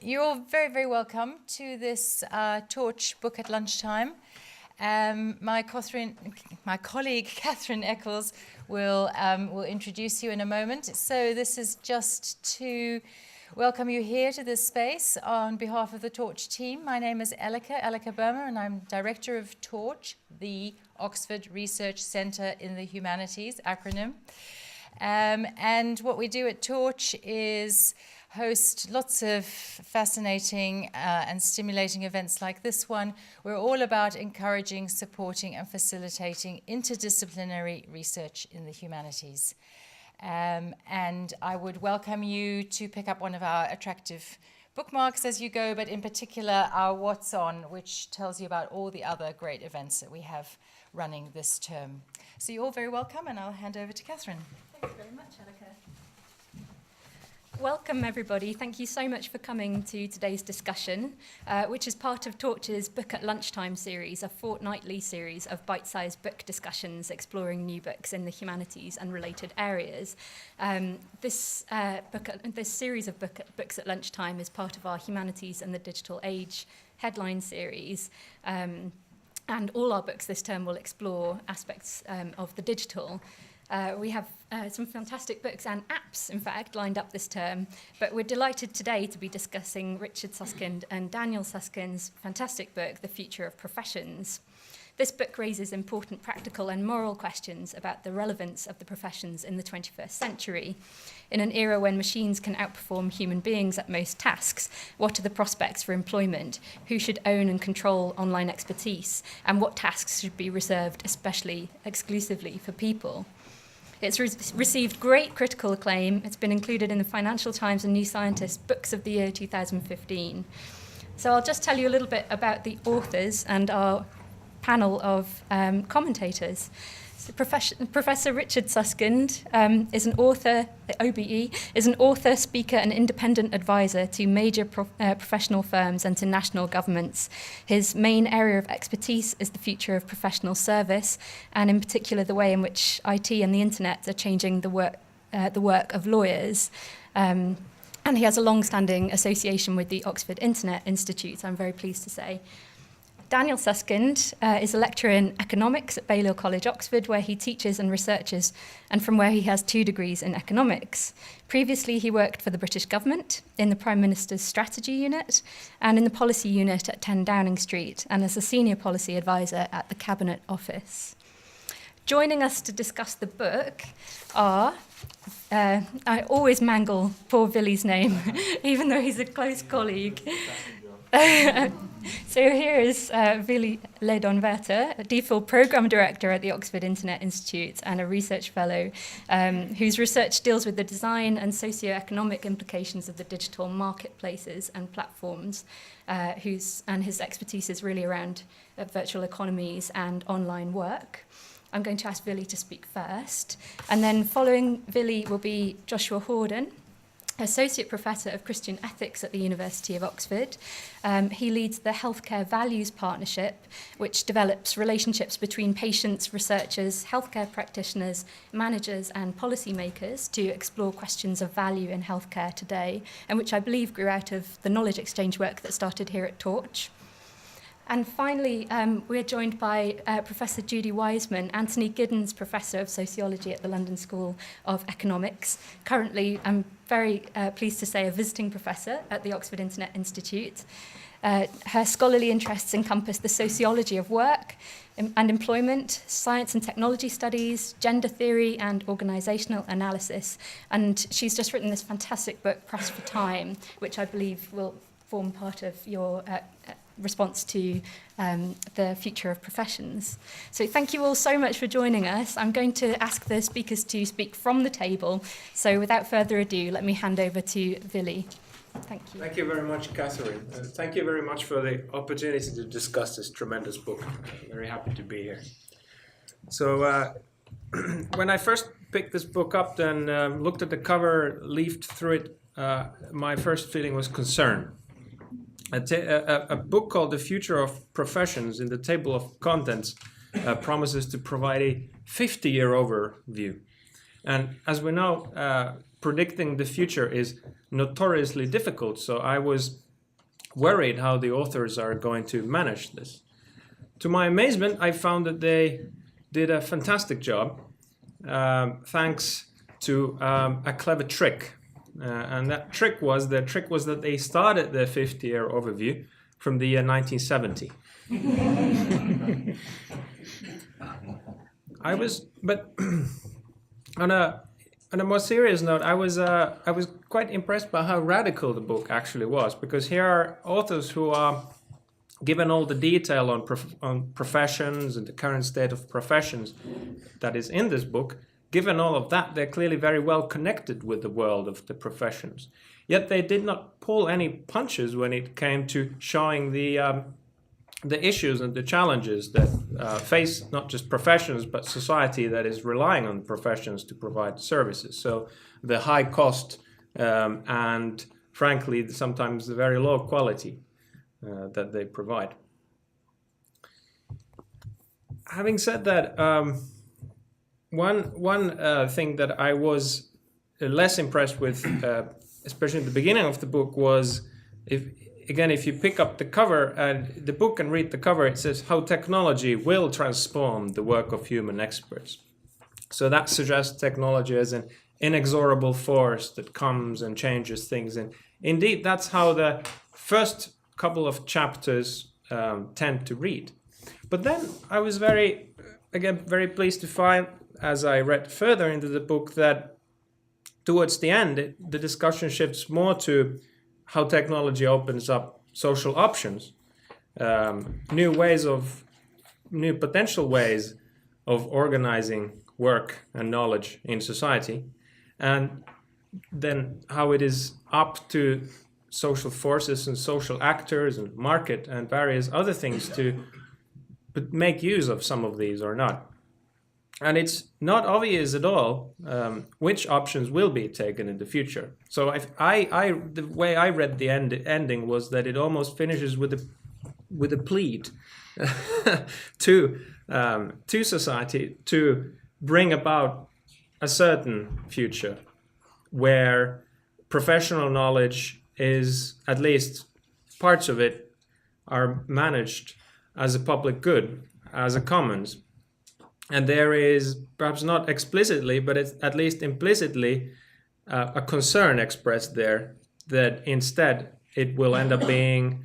You're very, very welcome to this Torch book at lunchtime. My colleague Kathryn Eccles will introduce you in a moment. So this is just to welcome you here to this space on behalf of the Torch team. My name is Elika Burma, and I'm Director of Torch, the Oxford Research Centre in the Humanities acronym. And what we do at Torch is host lots of fascinating and stimulating events like this one. We're all about encouraging, supporting and facilitating interdisciplinary research in the humanities. And I would welcome you to pick up one of our attractive bookmarks as you go, but in particular our What's On, which tells you about all the other great events that we have running this term. So you're all very welcome, and I'll hand over to Kathryn. Thanks very much, Elika. Welcome, everybody. Thank you so much for coming to today's discussion, which is part of Torch's Book at Lunchtime series, a fortnightly series of bite-sized book discussions exploring new books in the humanities and related areas. This series of books at lunchtime is part of our Humanities and the Digital Age headline series. And all our books this term will explore aspects of the digital. We have some fantastic books and apps, in fact, lined up this term, but we're delighted today to be discussing Richard Susskind and Daniel Suskind's fantastic book, The Future of Professions. This book raises important practical and moral questions about the relevance of the professions in the 21st century. In an era when machines can outperform human beings at most tasks, what are the prospects for employment? Who should own and control online expertise? And what tasks should be reserved exclusively for people? It's received great critical acclaim. It's been included in the Financial Times and New Scientist Books of the Year 2015. So I'll just tell you a little bit about the authors and our panel of commentators. So Professor Richard Susskind is an author, the OBE, is an author, speaker and independent advisor to major professional firms and to national governments. His main area of expertise is the future of professional service, and in particular the way in which IT and the internet are changing the work of lawyers. And he has a long-standing association with the Oxford Internet Institute, I'm very pleased to say. Daniel Susskind is a lecturer in economics at Balliol College, Oxford, where he teaches and researches, and from where he has 2 degrees in economics. Previously, he worked for the British government in the Prime Minister's Strategy Unit and in the Policy Unit at 10 Downing Street, and as a senior policy advisor at the Cabinet Office. Joining us to discuss the book are, I always mangle poor Vili's name, even though he's a close colleague. So here is Vili Lehdonvirta, a DPhil Programme Director at the Oxford Internet Institute and a research fellow whose research deals with the design and socio-economic implications of the digital marketplaces and platforms, and his expertise is really around virtual economies and online work. I'm going to ask Vili to speak first, and then following Vili will be Joshua Hordern, Associate Professor of Christian Ethics at the University of Oxford. He leads the Healthcare Values Partnership, which develops relationships between patients, researchers, healthcare practitioners, managers and policymakers to explore questions of value in healthcare today, and which I believe grew out of the knowledge exchange work that started here at Torch. And finally, we're joined by Professor Judy Wajcman, Anthony Giddens Professor of Sociology at the London School of Economics. Currently, I'm very pleased to say, a visiting professor at the Oxford Internet Institute. Her scholarly interests encompass the sociology of work and employment, science and technology studies, gender theory and organisational analysis. And she's just written this fantastic book, Press for Time, which I believe will form part of your response to the future of professions. So thank you all so much for joining us. I'm going to ask the speakers to speak from the table. So without further ado, let me hand over to Vili. Thank you. Thank you very much, Kathryn. Thank you very much for the opportunity to discuss this tremendous book. I'm very happy to be here. So when I first picked this book up and looked at the cover, leafed through it, my first feeling was concern. A book called The Future of Professions in the table of contents promises to provide a 50-year overview. And as we know, predicting the future is notoriously difficult. So I was worried how the authors are going to manage this. To my amazement, I found that they did a fantastic job, thanks to a clever trick. And that trick was that they started their 50-year overview from the year 1970. But on a more serious note, I was quite impressed by how radical the book actually was, because here are authors who are given all the detail on professions and the current state of professions that is in this book. Given all of that, they're clearly very well connected with the world of the professions. Yet they did not pull any punches when it came to showing the issues and the challenges that face not just professions, but society that is relying on professions to provide services. So the high cost and, frankly, sometimes the very low quality that they provide. Having said that, one thing that I was less impressed with, especially at the beginning of the book, was if you pick up the cover and the book and read the cover, it says how technology will transform the work of human experts. So that suggests technology as an inexorable force that comes and changes things. And indeed, that's how the first couple of chapters tend to read. But then I was very pleased to find, as I read further into the book, that towards the end, the discussion shifts more to how technology opens up social options, new potential ways of organizing work and knowledge in society, and then how it is up to social forces and social actors and market and various other things to make use of some of these or not. And it's not obvious at all which options will be taken in the future. So the way I read the ending was that it almost finishes with a plead to society to bring about a certain future where professional knowledge is, at least parts of it, are managed as a public good, as a commons. And there is, perhaps not explicitly, but it's at least implicitly, a concern expressed there that instead it will end up being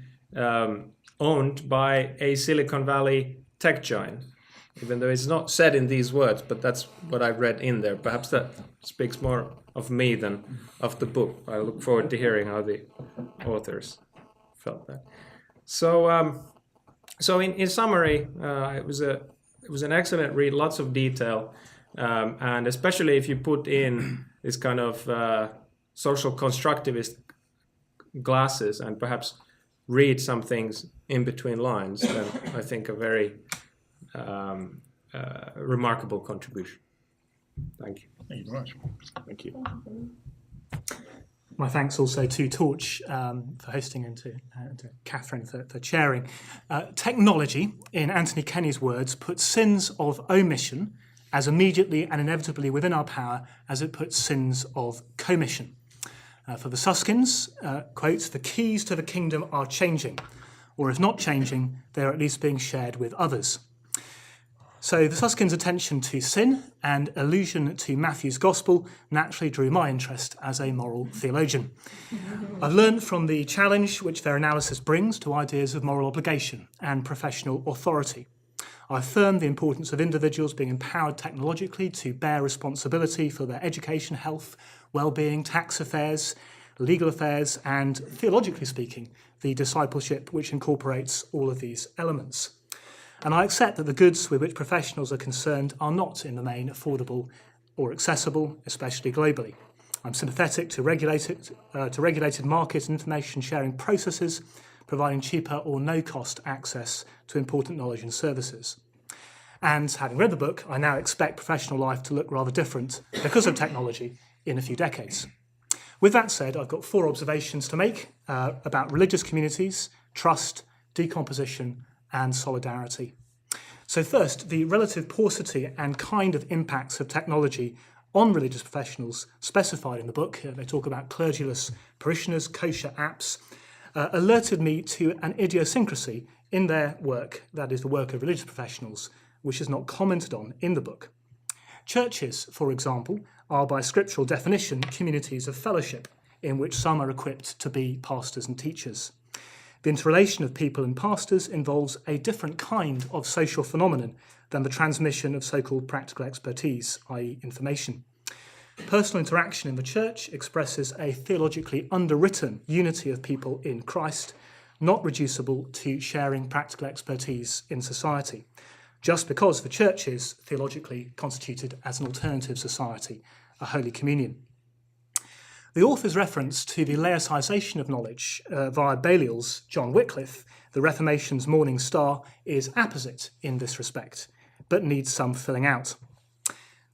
owned by a Silicon Valley tech giant, even though it's not said in these words, but that's what I read in there. Perhaps that speaks more of me than of the book. I look forward to hearing how the authors felt that. So in summary, it was an excellent read, lots of detail, and especially if you put in this kind of social constructivist glasses and perhaps read some things in between lines, then I think a very remarkable contribution. Thank you. Thank you very much. Thank you. My thanks also to Torch for hosting and to Kathryn for chairing. Technology, in Anthony Kenny's words, puts sins of omission as immediately and inevitably within our power as it puts sins of commission. For the Suskins, quote, "The keys to the kingdom are changing, or if not changing, they're at least being shared with others." So the Suskins' attention to sin and allusion to Matthew's Gospel naturally drew my interest as a moral theologian. I've learned from the challenge which their analysis brings to ideas of moral obligation and professional authority. I affirm the importance of individuals being empowered technologically to bear responsibility for their education, health, well-being, tax affairs, legal affairs, and, theologically speaking, the discipleship which incorporates all of these elements. And I accept that the goods with which professionals are concerned are not, in the main, affordable or accessible, especially globally. I'm sympathetic to regulated market and information sharing processes, providing cheaper or no-cost access to important knowledge and services. And having read the book, I now expect professional life to look rather different because of technology in a few decades. With that said, I've got 4 observations to make about religious communities, trust, decomposition, and solidarity. So first, the relative paucity and kind of impacts of technology on religious professionals specified in the book. They talk about clergyless parishioners, kosher apps, alerted me to an idiosyncrasy in their work, that is the work of religious professionals, which is not commented on in the book. Churches, for example, are by scriptural definition communities of fellowship in which some are equipped to be pastors and teachers. The interrelation of people and pastors involves a different kind of social phenomenon than the transmission of so-called practical expertise, i.e. information. Personal interaction in the church expresses a theologically underwritten unity of people in Christ, not reducible to sharing practical expertise in society, just because the church is theologically constituted as an alternative society, a Holy Communion. The author's reference to the laicization of knowledge via Balliol's John Wycliffe, the Reformation's morning star, is apposite in this respect, but needs some filling out.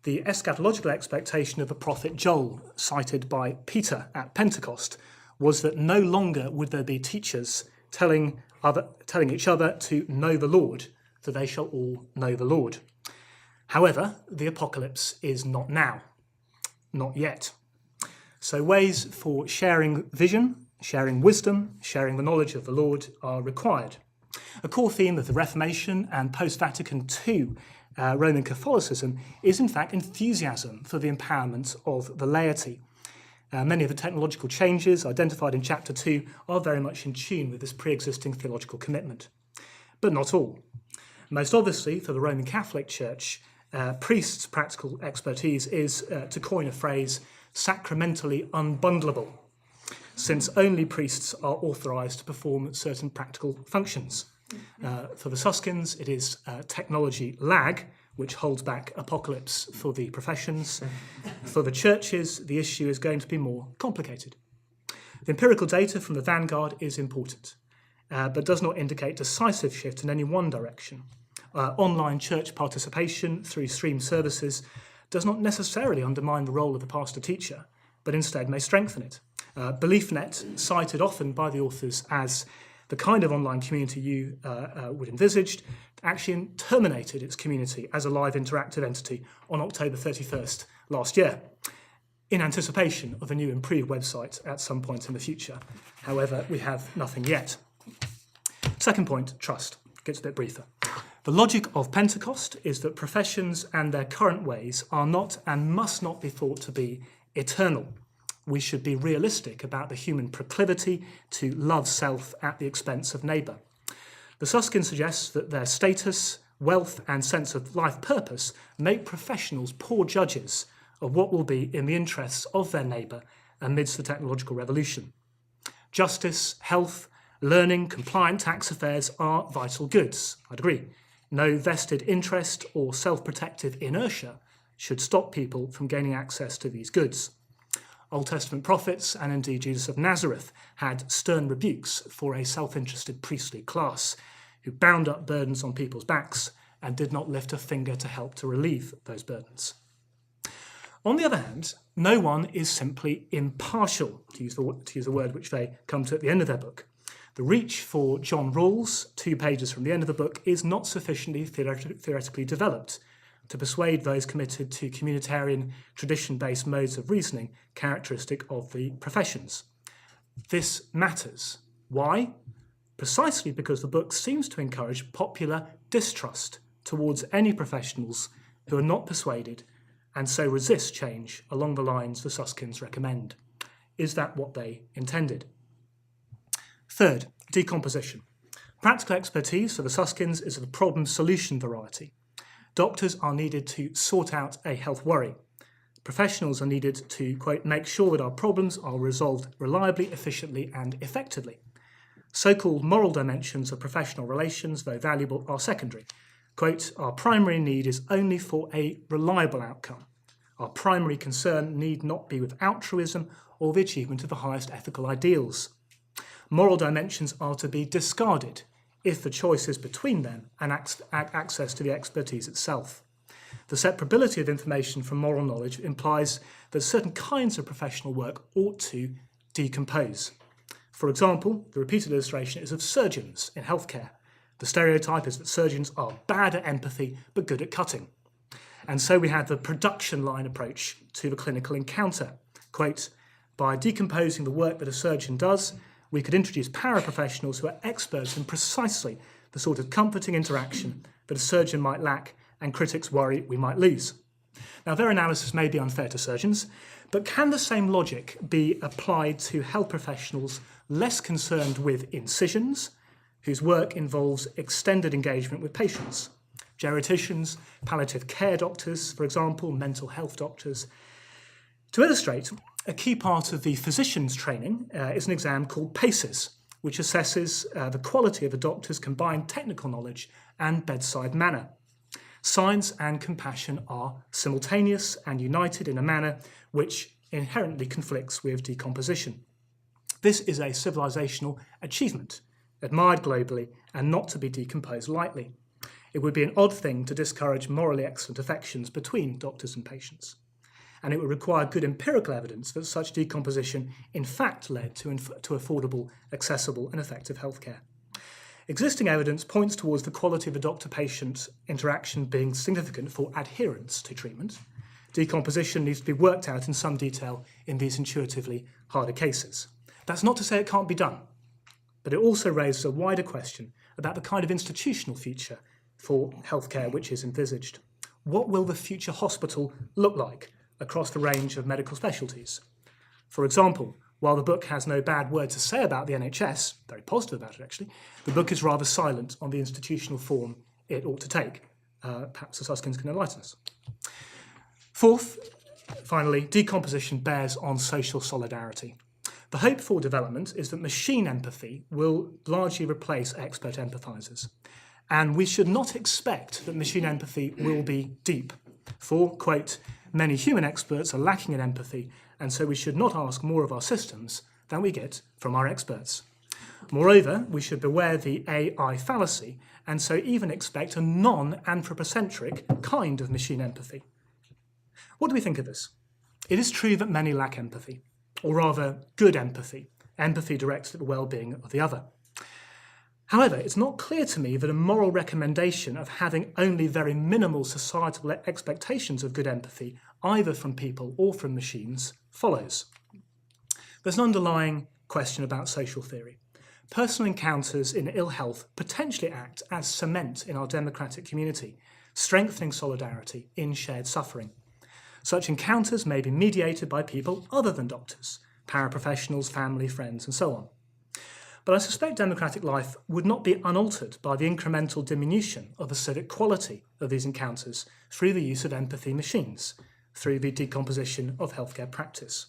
The eschatological expectation of the prophet Joel, cited by Peter at Pentecost, was that no longer would there be teachers telling each other to know the Lord, for they shall all know the Lord. However, the apocalypse is not now, not yet. So ways for sharing vision, sharing wisdom, sharing the knowledge of the Lord are required. A core theme of the Reformation and post-Vatican II Roman Catholicism is in fact enthusiasm for the empowerment of the laity. Many of the technological changes identified in Chapter 2 are very much in tune with this pre-existing theological commitment. But not all. Most obviously, for the Roman Catholic Church, priests' practical expertise is, to coin a phrase, sacramentally unbundleable, since only priests are authorised to perform certain practical functions. For the Suskins, it is technology lag, which holds back apocalypse for the professions. For the churches, the issue is going to be more complicated. The empirical data from the vanguard is important, but does not indicate decisive shift in any one direction. Online church participation through stream services does not necessarily undermine the role of the pastor-teacher, but instead may strengthen it. BeliefNet, cited often by the authors as the kind of online community you would envisaged, actually terminated its community as a live interactive entity on October 31st last year, in anticipation of a new improved website at some point in the future. However, we have nothing yet. Second point, trust. Gets a bit briefer. The logic of Pentecost is that professions and their current ways are not and must not be thought to be eternal. We should be realistic about the human proclivity to love self at the expense of neighbour. The Susskind suggests that their status, wealth and sense of life purpose make professionals poor judges of what will be in the interests of their neighbour amidst the technological revolution. Justice, health, learning, compliant tax affairs are vital goods, I'd agree. No vested interest or self-protective inertia should stop people from gaining access to these goods. Old Testament prophets, and indeed Jesus of Nazareth, had stern rebukes for a self-interested priestly class who bound up burdens on people's backs and did not lift a finger to help to relieve those burdens. On the other hand, no one is simply impartial, to use the word which they come to at the end of their book. The reach for John Rawls, 2 pages from the end of the book, is not sufficiently theoretically developed to persuade those committed to communitarian, tradition-based modes of reasoning characteristic of the professions. This matters. Why? Precisely because the book seems to encourage popular distrust towards any professionals who are not persuaded and so resist change along the lines the Suskins recommend. Is that what they intended? Third, decomposition. Practical expertise for the Suskins is of the problem-solution variety. Doctors are needed to sort out a health worry. Professionals are needed to, quote, make sure that our problems are resolved reliably, efficiently and effectively. So-called moral dimensions of professional relations, though valuable, are secondary. Quote, our primary need is only for a reliable outcome. Our primary concern need not be with altruism or the achievement of the highest ethical ideals. Moral dimensions are to be discarded if the choice is between them and access to the expertise itself. The separability of information from moral knowledge implies that certain kinds of professional work ought to decompose. For example, the repeated illustration is of surgeons in healthcare. The stereotype is that surgeons are bad at empathy but good at cutting. And so we have the production line approach to the clinical encounter. Quote, by decomposing the work that a surgeon does, we could introduce paraprofessionals who are experts in precisely the sort of comforting interaction that a surgeon might lack and critics worry we might lose. Now, their analysis may be unfair to surgeons, but can the same logic be applied to health professionals less concerned with incisions, whose work involves extended engagement with patients? Geriatricians, palliative care doctors, for example, mental health doctors. To illustrate, a key part of the physician's training is an exam called PACES, which assesses the quality of a doctor's combined technical knowledge and bedside manner. Science and compassion are simultaneous and united in a manner which inherently conflicts with decomposition. This is a civilizational achievement, admired globally and not to be decomposed lightly. It would be an odd thing to discourage morally excellent affections between doctors and patients. And it would require good empirical evidence that such decomposition in fact led to affordable, accessible and effective healthcare. Existing evidence points towards the quality of a doctor-patient interaction being significant for adherence to treatment. Decomposition needs to be worked out in some detail in these intuitively harder cases. That's not to say it can't be done, but it also raises a wider question about the kind of institutional future for healthcare which is envisaged. What will the future hospital look like across the range of medical specialties? For example, while the book has no bad word to say about the NHS, very positive about it actually, the book is rather silent on the institutional form it ought to take. Perhaps the Susskins can enlighten us. Fourth, finally, decomposition bears on social solidarity. The hope for development is that machine empathy will largely replace expert empathisers. And we should not expect that machine empathy will be deep. For, quote, many human experts are lacking in empathy, and so we should not ask more of our systems than we get from our experts. Moreover, we should beware the AI fallacy, and so even expect a non-anthropocentric kind of machine empathy. What do we think of this? It is true that many lack empathy, or rather good empathy directed at the well-being of the other. However, it's not clear to me that a moral recommendation of having only very minimal societal expectations of good empathy, either from people or from machines, follows. There's an underlying question about social theory. Personal encounters in ill health potentially act as cement in our democratic community, strengthening solidarity in shared suffering. Such encounters may be mediated by people other than doctors, paraprofessionals, family, friends, and so on. But I suspect democratic life would not be unaltered by the incremental diminution of the civic quality of these encounters through the use of empathy machines, through the decomposition of healthcare practice.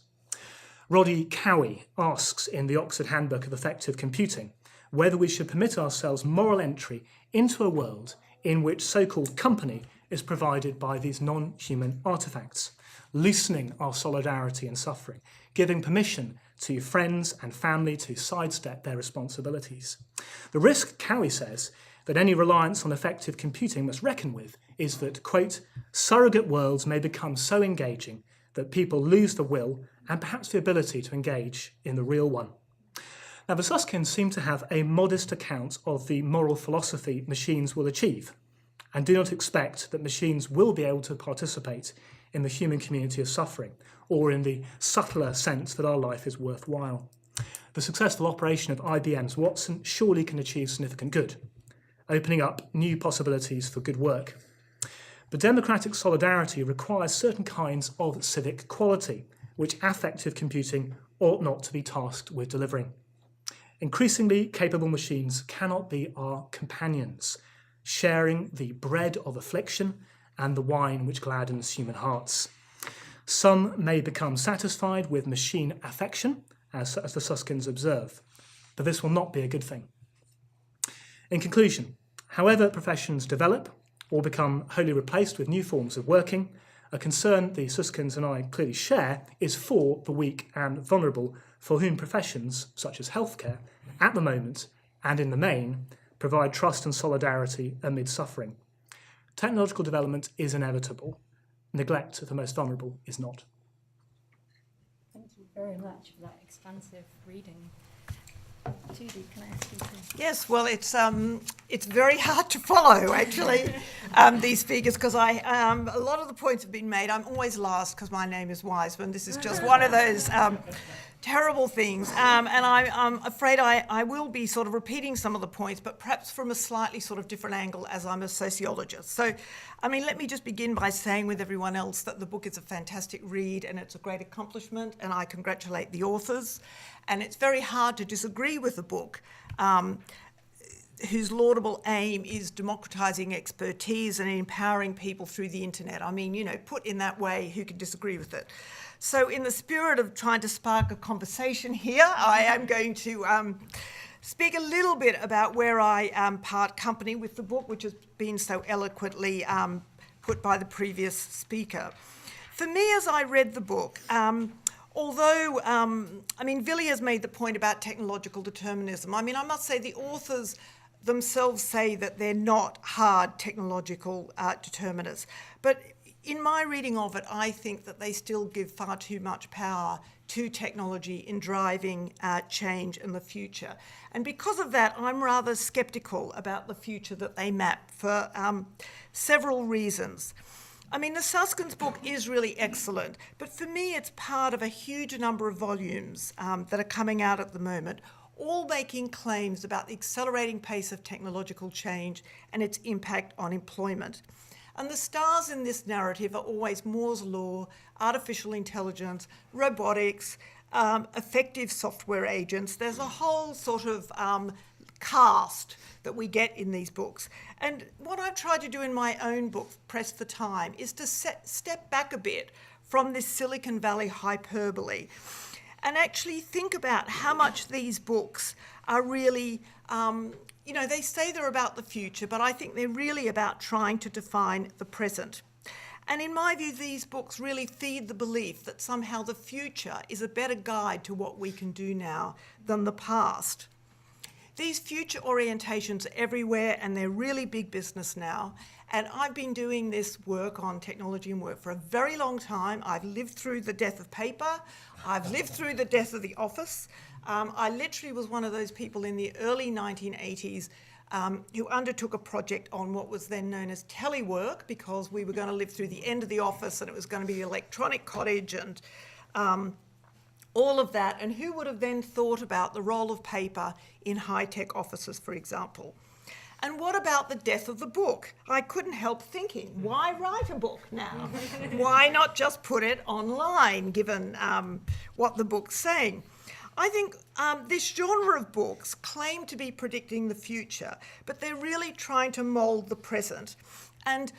Roddy Cowie asks in the Oxford Handbook of Effective Computing whether we should permit ourselves moral entry into a world in which so-called company is provided by these non-human artefacts, loosening our solidarity and suffering, giving permission to friends and family to sidestep their responsibilities. The risk, Cowie says, that any reliance on effective computing must reckon with is that, quote, surrogate worlds may become so engaging that people lose the will and perhaps the ability to engage in the real one. Now, the Susskins seem to have a modest account of the moral philosophy machines will achieve, and do not expect that machines will be able to participate in the human community of suffering, or in the subtler sense that our life is worthwhile. The successful operation of IBM's Watson surely can achieve significant good, opening up new possibilities for good work. But democratic solidarity requires certain kinds of civic quality, which affective computing ought not to be tasked with delivering. Increasingly capable machines cannot be our companions, sharing the bread of affliction and the wine which gladdens human hearts. Some may become satisfied with machine affection, as the Susskins observe, but this will not be a good thing. In conclusion, however professions develop or become wholly replaced with new forms of working, a concern the Susskins and I clearly share is for the weak and vulnerable, for whom professions, such as healthcare, at the moment and in the main, provide trust and solidarity amid suffering. Technological development is inevitable. Neglect of the most vulnerable is not. Thank you very much for that expansive reading. Judy, can I ask you to... Yes, well, it's very hard to follow, actually, these speakers, because a lot of the points have been made. I'm always last because my name is Wajcman. This is just one of those terrible things. And I'm afraid I will be sort of repeating some of the points, but perhaps from a slightly sort of different angle as I'm a sociologist. So, I mean, let me just begin by saying with everyone else that the book is a fantastic read and it's a great accomplishment, and I congratulate the authors. And it's very hard to disagree with the book, whose laudable aim is democratising expertise and empowering people through the internet. I mean, you know, put in that way, who can disagree with it? So in the spirit of trying to spark a conversation here, I am going to speak a little bit about where I part company with the book, which has been so eloquently put by the previous speaker. For me, as I read the book, although, I mean, Vili has made the point about technological determinism. I mean, I must say the authors themselves say that they're not hard technological determinists. But in my reading of it, I think that they still give far too much power to technology in driving change in the future. And because of that, I'm rather sceptical about the future that they map for several reasons. I mean, the Susskind book is really excellent, but for me, it's part of a huge number of volumes that are coming out at the moment, all making claims about the accelerating pace of technological change and its impact on employment. And the stars in this narrative are always Moore's law, artificial intelligence, robotics, effective software agents. There's a whole sort of cast that we get in these books. And what I've tried to do in my own book, Press for Time, is to step back a bit from this Silicon Valley hyperbole and actually think about how much these books are really, you know, they say they're about the future, but I think they're really about trying to define the present. And in my view, these books really feed the belief that somehow the future is a better guide to what we can do now than the past. These future orientations are everywhere, and they're really big business now. And I've been doing this work on technology and work for a very long time. I've lived through the death of paper. I've lived through the death of the office. I literally was one of those people in the early 1980s who undertook a project on what was then known as telework, because we were going to live through the end of the office and it was going to be the electronic cottage and all of that. And who would have then thought about the role of paper in high-tech offices, for example? And what about the death of the book? I couldn't help thinking, why write a book now? Why not just put it online, given what the book's saying? I think this genre of books claim to be predicting the future, but they're really trying to mould the present. And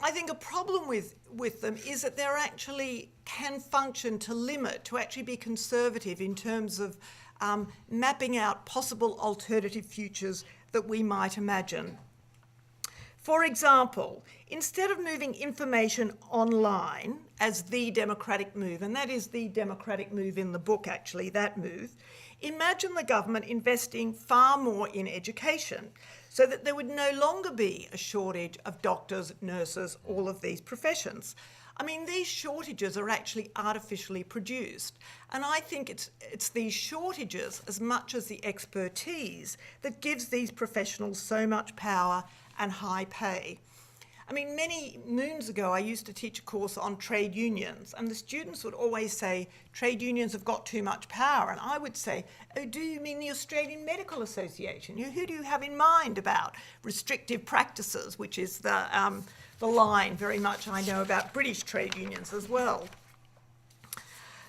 I think a problem with them is that they're actually can function to limit, to actually be conservative in terms of mapping out possible alternative futures that we might imagine. For example, instead of moving information online as the democratic move, and that is the democratic move in the book actually, that move, imagine the government investing far more in education so that there would no longer be a shortage of doctors, nurses, all of these professions. I mean, these shortages are actually artificially produced. And I think it's these shortages as much as the expertise that gives these professionals so much power and high pay. I mean, many moons ago, I used to teach a course on trade unions, and the students would always say, trade unions have got too much power. And I would say, oh, do you mean the Australian Medical Association? Who do you have in mind about restrictive practices, which is the line very much I know about British trade unions as well.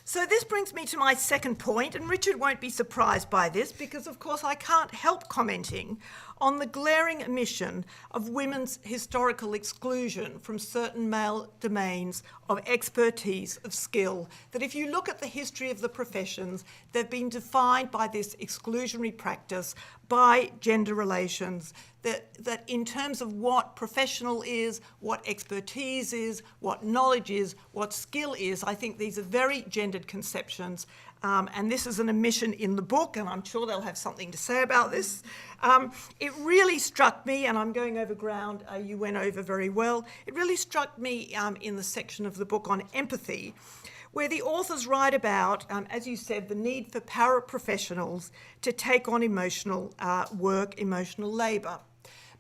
So this brings me to my second point, and Richard won't be surprised by this because, of course, I can't help commenting on the glaring omission of women's historical exclusion from certain male domains of expertise, of skill, that if you look at the history of the professions, they've been defined by this exclusionary practice, by gender relations, that in terms of what professional is, what expertise is, what knowledge is, what skill is, I think these are very gendered conceptions. And this is an omission in the book, and I'm sure they'll have something to say about this. It really struck me, and I'm going over ground you went over very well, it really struck me in the section of the book on empathy, where the authors write about, as you said, the need for paraprofessionals to take on emotional work, emotional labour.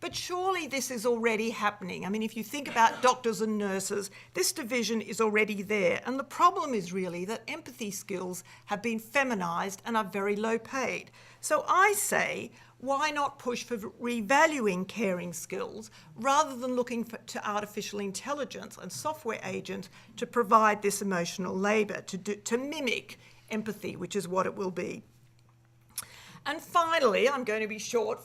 But surely this is already happening. I mean, if you think about doctors and nurses, this division is already there. And the problem is really that empathy skills have been feminised and are very low paid. So I say, why not push for revaluing caring skills rather than looking to artificial intelligence and software agents to provide this emotional labour, to mimic empathy, which is what it will be. And finally, I'm going to be short,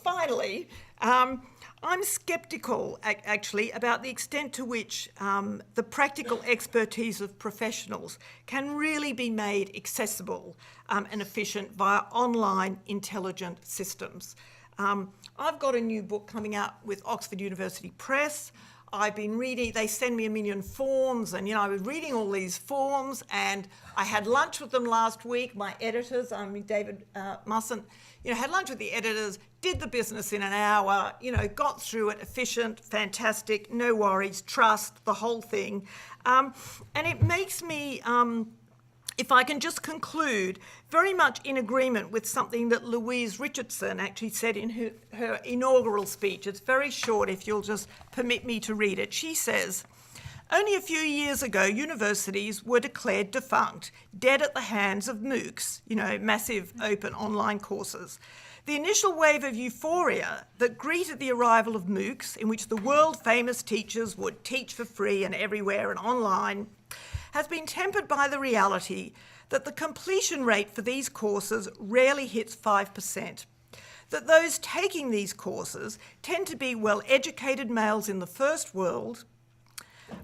I'm sceptical, actually, about the extent to which the practical expertise of professionals can really be made accessible and efficient via online intelligent systems. I've got a new book coming out with Oxford University Press. I've been reading, they send me 1 million forms, and, I was reading all these forms, and I had lunch with them last week, my editors, David Mustn't, had lunch with the editors, did the business in an hour, got through it, efficient, fantastic, no worries, trust, the whole thing. And it makes me, if I can just conclude, very much in agreement with something that Louise Richardson actually said in her inaugural speech. It's very short, if you'll just permit me to read it. She says, "Only a few years ago, universities were declared defunct, dead at the hands of MOOCs, massive open online courses. The initial wave of euphoria that greeted the arrival of MOOCs, in which the world-famous teachers would teach for free and everywhere and online, has been tempered by the reality that the completion rate for these courses rarely hits 5%, that those taking these courses tend to be well-educated males in the first world,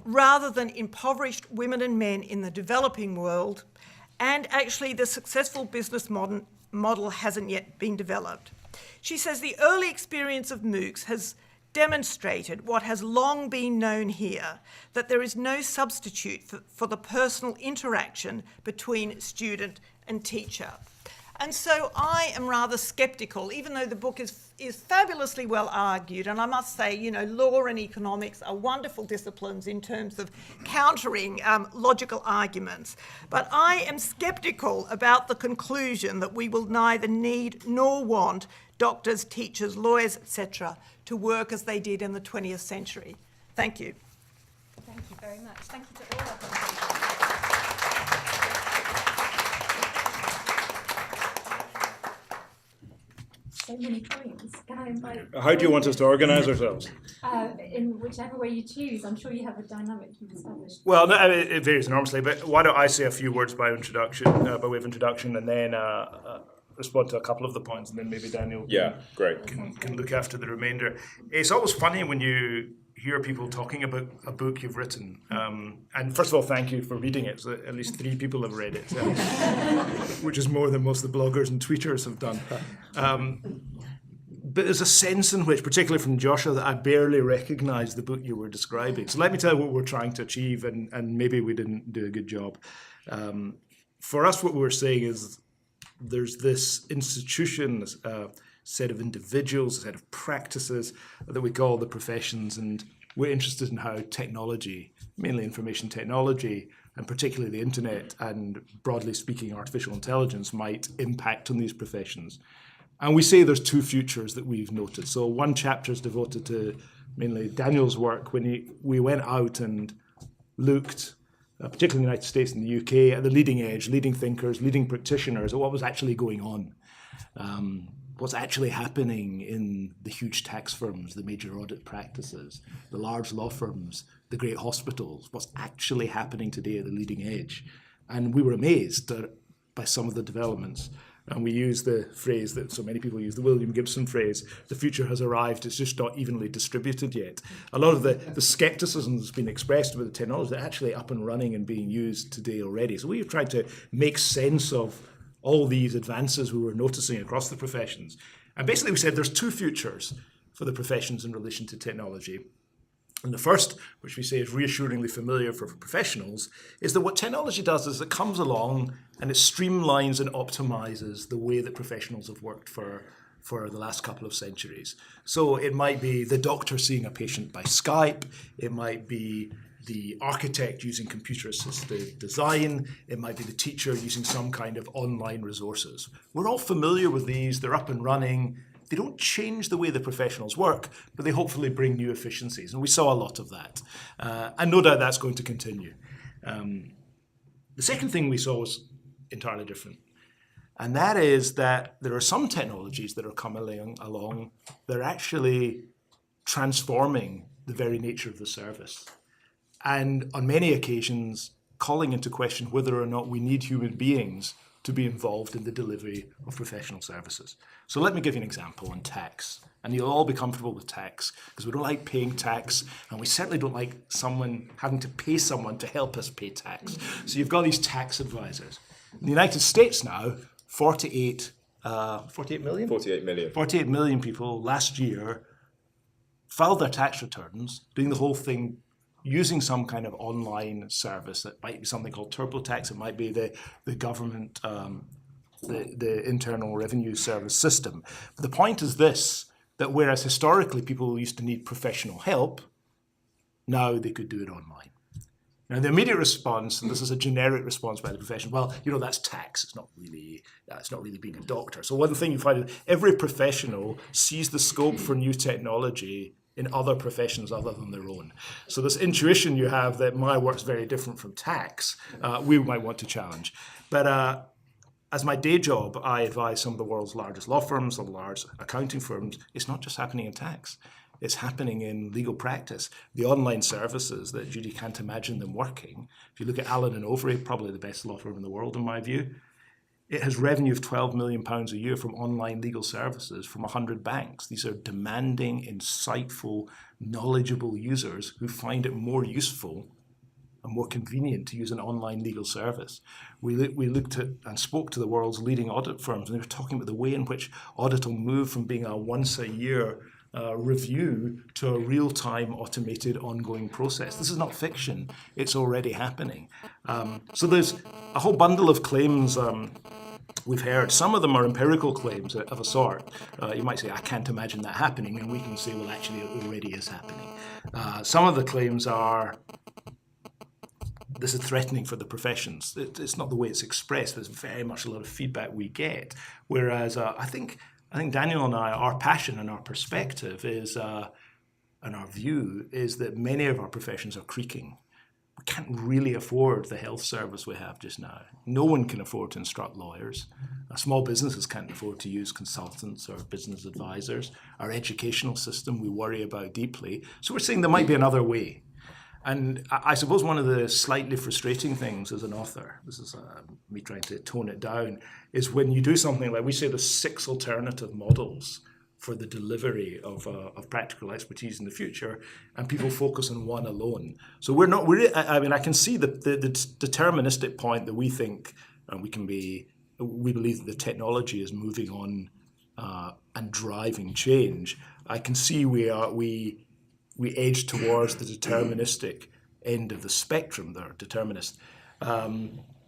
rather than impoverished women and men in the developing world, and actually the successful business model hasn't yet been developed." She says the early experience of MOOCs has demonstrated what has long been known here, that there is no substitute for the personal interaction between student and teacher. And so I am rather sceptical, even though the book is fabulously well argued, and I must say, law and economics are wonderful disciplines in terms of countering logical arguments. But I am sceptical about the conclusion that we will neither need nor want doctors, teachers, lawyers, etc., to work as they did in the 20th century. Thank you. Thank you very much. Thank you to all our presenters. So many points. Can I invite... How do you want us to organise ourselves? In whichever way you choose. I'm sure you have a dynamic you've established. Well, no, it varies enormously, but why don't I say a few words by way of introduction, and then respond to a couple of the points, and then maybe Daniel can look after the remainder. It's always funny when you hear people talking about a book you've written. And first of all, thank you for reading it. So at least 3 people have read it, which is more than most of the bloggers and tweeters have done. But there's a sense in which, particularly from Joshua, that I barely recognise the book you were describing. So let me tell you what we're trying to achieve, and maybe we didn't do a good job. For us, what we're saying is there's this institution, set of individuals, a set of practices that we call the professions, and we're interested in how technology, mainly information technology, and particularly the internet, and broadly speaking artificial intelligence, might impact on these professions. And we say there's 2 futures that we've noted. So one chapter is devoted to mainly Daniel's work when we went out and looked, particularly in the United States and the UK, at the leading edge, leading thinkers, leading practitioners, at what was actually going on. What's actually happening in the huge tax firms, the major audit practices, the large law firms, the great hospitals, what's actually happening today at the leading edge. And we were amazed by some of the developments. And we use the phrase that so many people use, the William Gibson phrase, the future has arrived, it's just not evenly distributed yet. A lot of the skepticism that's been expressed about the technology is actually up and running and being used today already. So we've tried to make sense of all these advances we were noticing across the professions. And basically we said there's 2 futures for the professions in relation to technology. And the first, which we say is reassuringly familiar for professionals, is that what technology does is it comes along and it streamlines and optimizes the way that professionals have worked for the last couple of centuries. So it might be the doctor seeing a patient by Skype, it might be the architect using computer-assisted design, it might be the teacher using some kind of online resources. We're all familiar with these, they're up and running, They don't change the way the professionals work, but they hopefully bring new efficiencies. And we saw a lot of that. And no doubt that's going to continue. The second thing we saw was entirely different. And that is that there are some technologies that are coming along that are actually transforming the very nature of the service. And on many occasions, calling into question whether or not we need human beings to be involved in the delivery of professional services. So let me give you an example on tax. And you'll all be comfortable with tax, because we don't like paying tax, and we certainly don't like someone having to pay someone to help us pay tax. So you've got these tax advisors. In the United States now, 48 million? 48 million. 48 million people last year filed their tax returns, doing the whole thing using some kind of online service. That might be something called TurboTax. It might be the government, the Internal Revenue Service system. But the point is this, that whereas historically people used to need professional help, now they could do it online. Now, the immediate response, and this is a generic response by the profession, well, that's tax. It's not really being a doctor. So one thing you find is every professional sees the scope for new technology in other professions other than their own. So this intuition you have that my work's very different from tax, we might want to challenge. But as my day job, I advise some of the world's largest law firms, the large accounting firms. It's not just happening in tax. It's happening in legal practice. The online services that Judy can't imagine them working. If you look at Allen & Overy, probably the best law firm in the world in my view, it has revenue of £12 million a year from online legal services from 100 banks. These are demanding, insightful, knowledgeable users who find it more useful and more convenient to use an online legal service. We looked at and spoke to the world's leading audit firms, and they were talking about the way in which audit will move from being a once-a-year review to a real-time automated ongoing process. This is not fiction. It's already happening. So there's a whole bundle of claims we've heard. Some of them are empirical claims of a sort. You might say, I can't imagine that happening, and we can say, well, actually, it already is happening. Some of the claims are, this is threatening for the professions. It's not the way it's expressed. There's very much a lot of feedback we get. Whereas I think Daniel and I, our passion and our perspective is, and our view is that many of our professions are creaking. We can't really afford the health service we have just now. No one can afford to instruct lawyers. Small businesses can't afford to use consultants or business advisors. Our educational system we worry about deeply. So we're saying there might be another way. And I suppose one of the slightly frustrating things as an author, this is me trying to tone it down, is when you do something like we say there's 6 alternative models for the delivery of practical expertise in the future, and people focus on one alone. So I can see the deterministic point that we think, and we believe that the technology is moving on and driving change. I can see we edge towards the deterministic end of the spectrum there, determinist.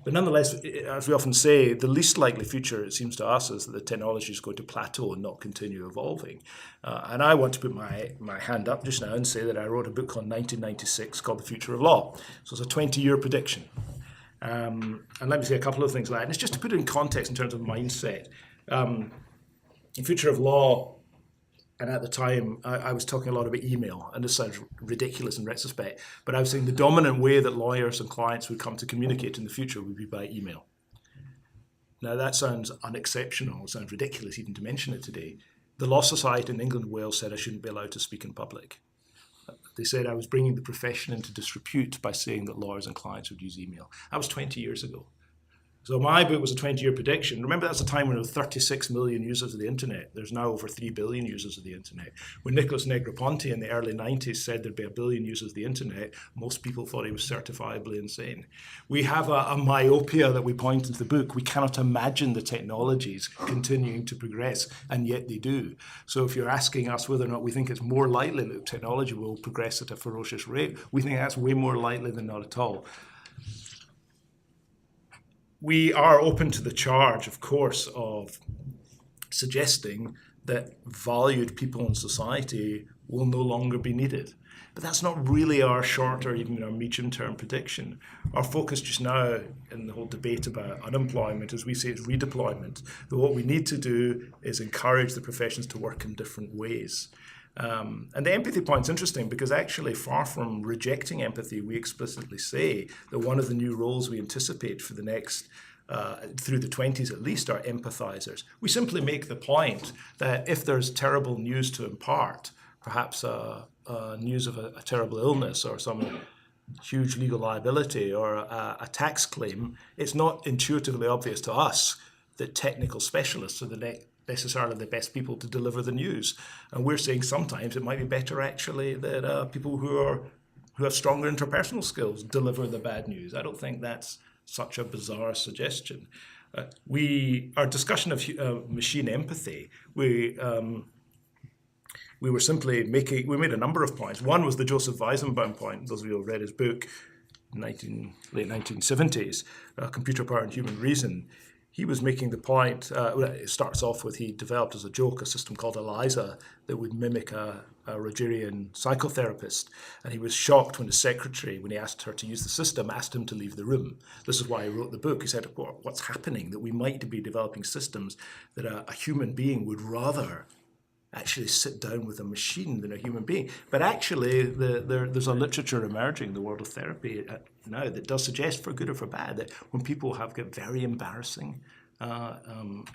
But nonetheless, as we often say, the least likely future, it seems to us, is that the technology is going to plateau and not continue evolving. And I want to put my hand up just now and say that I wrote a book on 1996 called The Future of Law. So it's a 20-year prediction. And let me say a couple of things like that. And it's just to put it in context in terms of mindset. In Future of Law, and at the time, I was talking a lot about email, and this sounds ridiculous in retrospect, but I was saying the dominant way that lawyers and clients would come to communicate in the future would be by email. Now, that sounds unexceptional. It sounds ridiculous even to mention it today. The Law Society in England and Wales said I shouldn't be allowed to speak in public. They said I was bringing the profession into disrepute by saying that lawyers and clients would use email. That was 20 years ago. So my book was a 20-year prediction. Remember, that's a time when there were 36 million users of the internet. There's now over 3 billion users of the internet. When Nicholas Negroponte in the early 90s said there'd be 1 billion users of the internet, most people thought he was certifiably insane. We have a myopia that we point into the book. We cannot imagine the technologies continuing to progress, and yet they do. So if you're asking us whether or not we think it's more likely that technology will progress at a ferocious rate, we think that's way more likely than not at all. We are open to the charge, of course, of suggesting that valued people in society will no longer be needed. But that's not really our short or even our medium-term prediction. Our focus just now in the whole debate about unemployment, as we say, is redeployment. But what we need to do is encourage the professions to work in different ways. And the empathy point's interesting because actually, far from rejecting empathy, we explicitly say that one of the new roles we anticipate for the next through the 20s at least are empathizers. We simply make the point that if there's terrible news to impart, perhaps news of a terrible illness or some huge legal liability or a tax claim, it's not intuitively obvious to us that technical specialists are necessarily the best people to deliver the news. And we're saying sometimes it might be better actually that people who have stronger interpersonal skills deliver the bad news. I don't think that's such a bizarre suggestion. Our discussion of machine empathy, we made a number of points. One was the Joseph Weizenbaum point. Those of you who have read his book, late 1970s, Computer Power and Human Reason. He was making the point, it starts off with he developed as a joke a system called ELIZA that would mimic a Rogerian psychotherapist. And he was shocked when his secretary, when he asked her to use the system, asked him to leave the room. This is why he wrote the book. He said, what's happening? That we might be developing systems that a human being would rather actually sit down with a machine than a human being. But actually, there's a literature emerging in the world of therapy now that does suggest, for good or for bad, that when people have got very embarrassing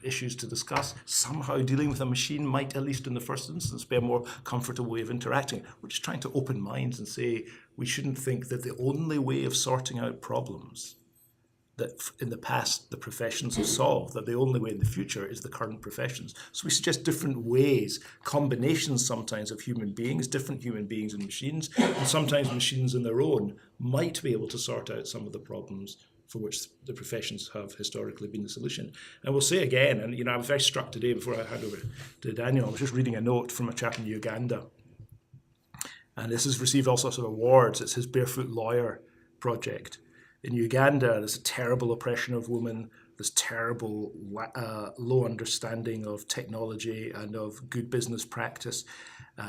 issues to discuss, somehow dealing with a machine might, at least in the first instance, be a more comfortable way of interacting. We're just trying to open minds and say we shouldn't think that the only way of sorting out problems that in the past the professions have solved, that the only way in the future is the current professions. So we suggest different ways, combinations sometimes of human beings, different human beings and machines, and sometimes machines in their own might be able to sort out some of the problems for which the professions have historically been the solution. And we'll say again, and I was very struck today before I hand over to Daniel, I was just reading a note from a chap in Uganda, and this has received all sorts of awards. It's his Barefoot Lawyer project. In Uganda, there's a terrible oppression of women, there's terrible low understanding of technology and of good business practice,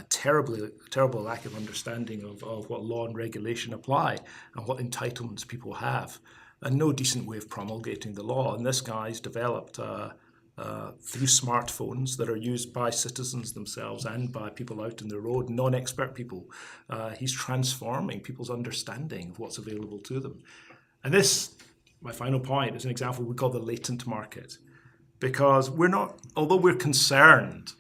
terrible lack of understanding of what law and regulation apply and what entitlements people have, and no decent way of promulgating the law. And this guy's developed through smartphones that are used by citizens themselves and by people out in the road, non-expert people. He's transforming people's understanding of what's available to them. And this, my final point, is an example we call the latent market. Because although we're concerned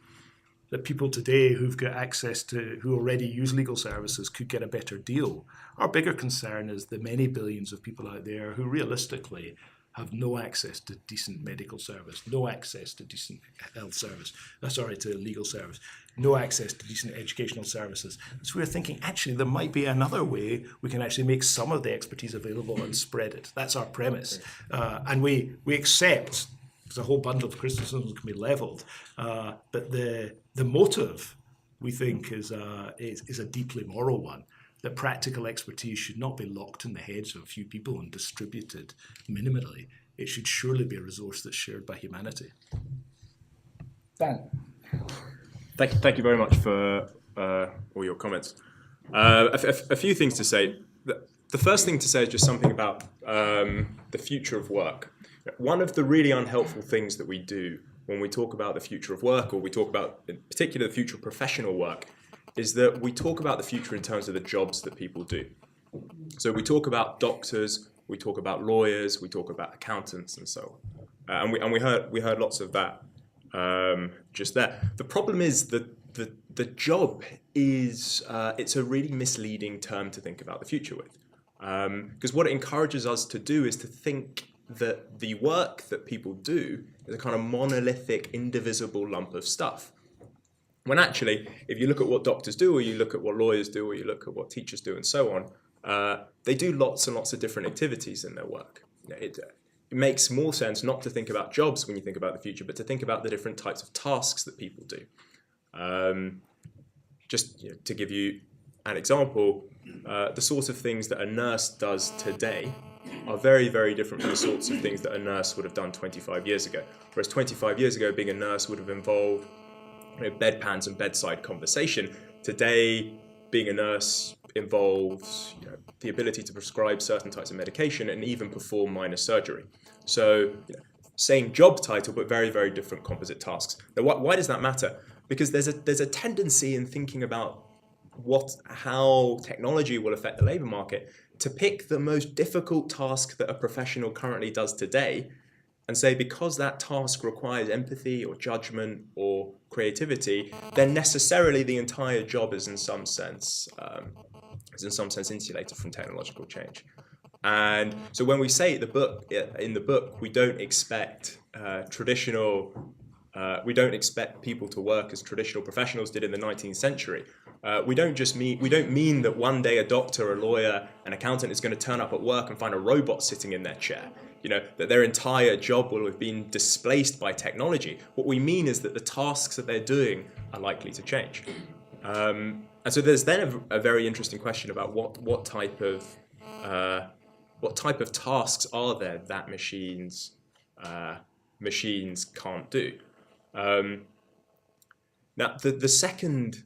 that people today who've got access to, who already use legal services could get a better deal, our bigger concern is the many billions of people out there who realistically have no access to decent medical service, no access to decent health service, to legal service, no access to decent educational services. So we're thinking, actually, there might be another way we can actually make some of the expertise available and spread it. That's our premise. And we accept, there's a whole bundle of criticisms can be leveled, but the motive, we think, is a deeply moral one. That practical expertise should not be locked in the heads of a few people and distributed minimally. It should surely be a resource that's shared by humanity. Dan. Thank you very much for all your comments. A few things to say. The first thing to say is just something about the future of work. One of the really unhelpful things that we do when we talk about the future of work, or we talk about, in particular, the future of professional work, is that we talk about the future in terms of the jobs that people do. So we talk about doctors, we talk about lawyers, we talk about accountants, and so on. And we heard lots of that just there. The problem is that the job is it's a really misleading term to think about the future with, because what it encourages us to do is to think that the work that people do is a kind of monolithic, indivisible lump of stuff. When actually, if you look at what doctors do, or you look at what lawyers do, or you look at what teachers do, and so on, they do lots and lots of different activities in their work. It makes more sense not to think about jobs when you think about the future, but to think about the different types of tasks that people do. Just to give you an example, the sort of things that a nurse does today are very, very different from the sorts of things that a nurse would have done 25 years ago. Whereas 25 years ago, being a nurse would have involved bedpans and bedside conversation. Today, being a nurse involves the ability to prescribe certain types of medication and even perform minor surgery. So, same job title, but very, very different composite tasks. Now, why does that matter? Because there's a tendency in thinking about how technology will affect the labour market to pick the most difficult task that a professional currently does today and say, because that task requires empathy or judgment or creativity, then necessarily the entire job is in some sense insulated from technological change. And so when we say in the book, we don't expect we don't expect people to work as traditional professionals did in the 19th century. We don't mean that one day a doctor, a lawyer, an accountant is going to turn up at work and find a robot sitting in their chair. That their entire job will have been displaced by technology. What we mean is that the tasks that they're doing are likely to change. And so there's then a very interesting question about what type of tasks are there that machines can't do. Now the second.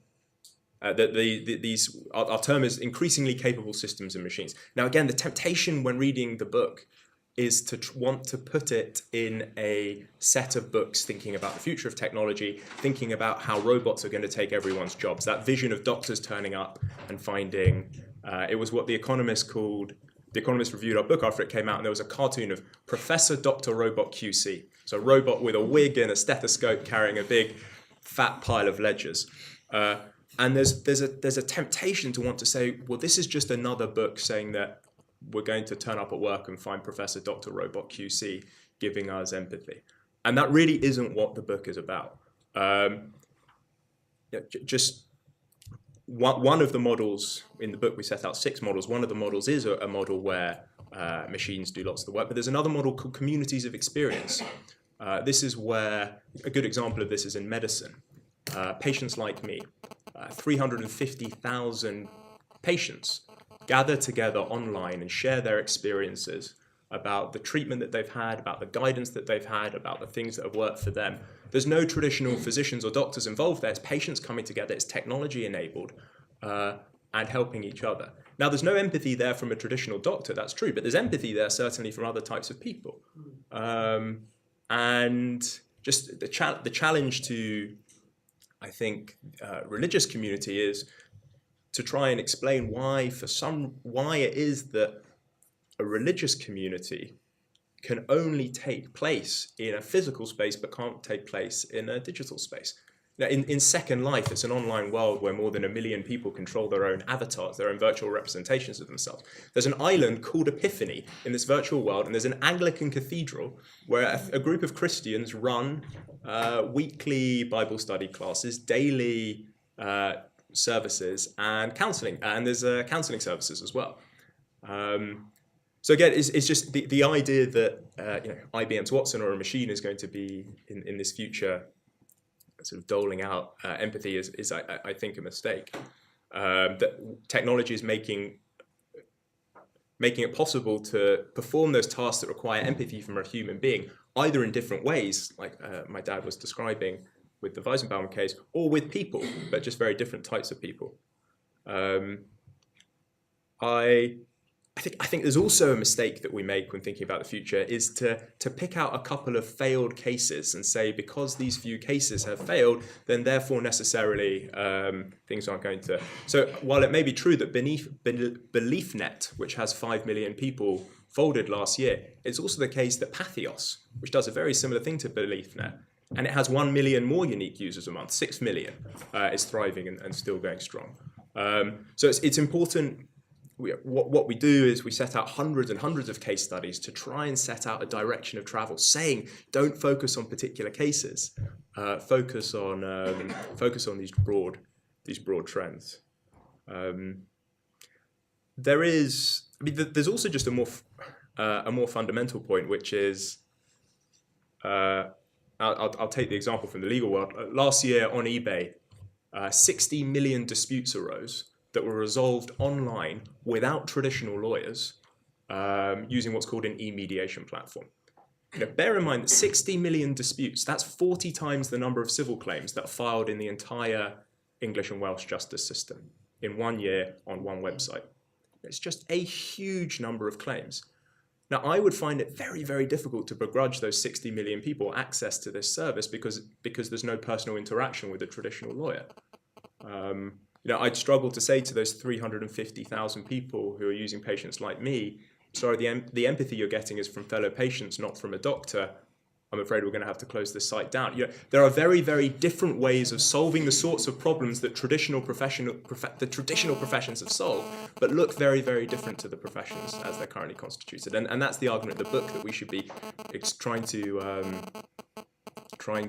Our term is increasingly capable systems and machines. Now, again, the temptation when reading the book is to want to put it in a set of books thinking about the future of technology, thinking about how robots are going to take everyone's jobs. That vision of doctors turning up and finding, it was what The Economist reviewed our book after it came out, and there was a cartoon of Professor Dr. Robot QC. So a robot with a wig and a stethoscope carrying a big fat pile of ledgers. And there's a temptation to want to say, well, this is just another book saying that we're going to turn up at work and find Professor Dr. Robot QC giving us empathy. And that really isn't what the book is about. Just one of the models in the book, we set out 6 models. One of the models is a model where machines do lots of the work, but there's another model called communities of experience. This is where, a good example of this is in medicine. Patients like me, 350,000 patients gather together online and share their experiences about the treatment that they've had, about the guidance that they've had, about the things that have worked for them. There's no traditional physicians or doctors involved there. It's patients coming together. It's technology enabled and helping each other. Now, there's no empathy there from a traditional doctor. That's true. But there's empathy there certainly from other types of people. And just the challenge to, I think, religious community is to try and explain why it is that a religious community can only take place in a physical space but can't take place in a digital space. Now, in Second Life, it's an online world where more than 1 million people control their own avatars, their own virtual representations of themselves. There's an island called Epiphany in this virtual world, and there's an Anglican cathedral where a group of Christians run weekly Bible study classes, daily services, and counselling. And there's counselling services as well. So again, it's just the idea that IBM's Watson or a machine is going to be in this future sort of doling out empathy is I think a mistake. That technology is making it possible to perform those tasks that require empathy from a human being, either in different ways, like my dad was describing with the Wajcman case, or with people, but just very different types of people. I think there's also a mistake that we make when thinking about the future is to pick out a couple of failed cases and say, because these few cases have failed, then therefore necessarily things aren't going to. So while it may be true that BeliefNet, which has 5 million people, folded last year, it's also the case that Patheos, which does a very similar thing to BeliefNet, and it has 1 million more unique users a month, 6 million, is thriving and still going strong. So it's important. What we do is we set out hundreds and hundreds of case studies to try and set out a direction of travel, saying don't focus on particular cases, focus on these broad trends. There's also just a more fundamental point, which is I'll take the example from the legal world. Last year on eBay, 60 million disputes arose that were resolved online without traditional lawyers using what's called an e-mediation platform. Bear in mind that 60 million disputes, that's 40 times the number of civil claims that are filed in the entire English and Welsh justice system in 1 year on one website. It's just a huge number of claims. Now, I would find it very, very difficult to begrudge those 60 million people access to this service because there's no personal interaction with a traditional lawyer. I'd struggle to say to those 350,000 people who are using patients like me, sorry, the empathy you're getting is from fellow patients, not from a doctor. I'm afraid we're going to have to close this site down. There are very, very different ways of solving the sorts of problems that the traditional professions have solved, but look very, very different to the professions as they're currently constituted. And that's the argument of the book, that we should be trying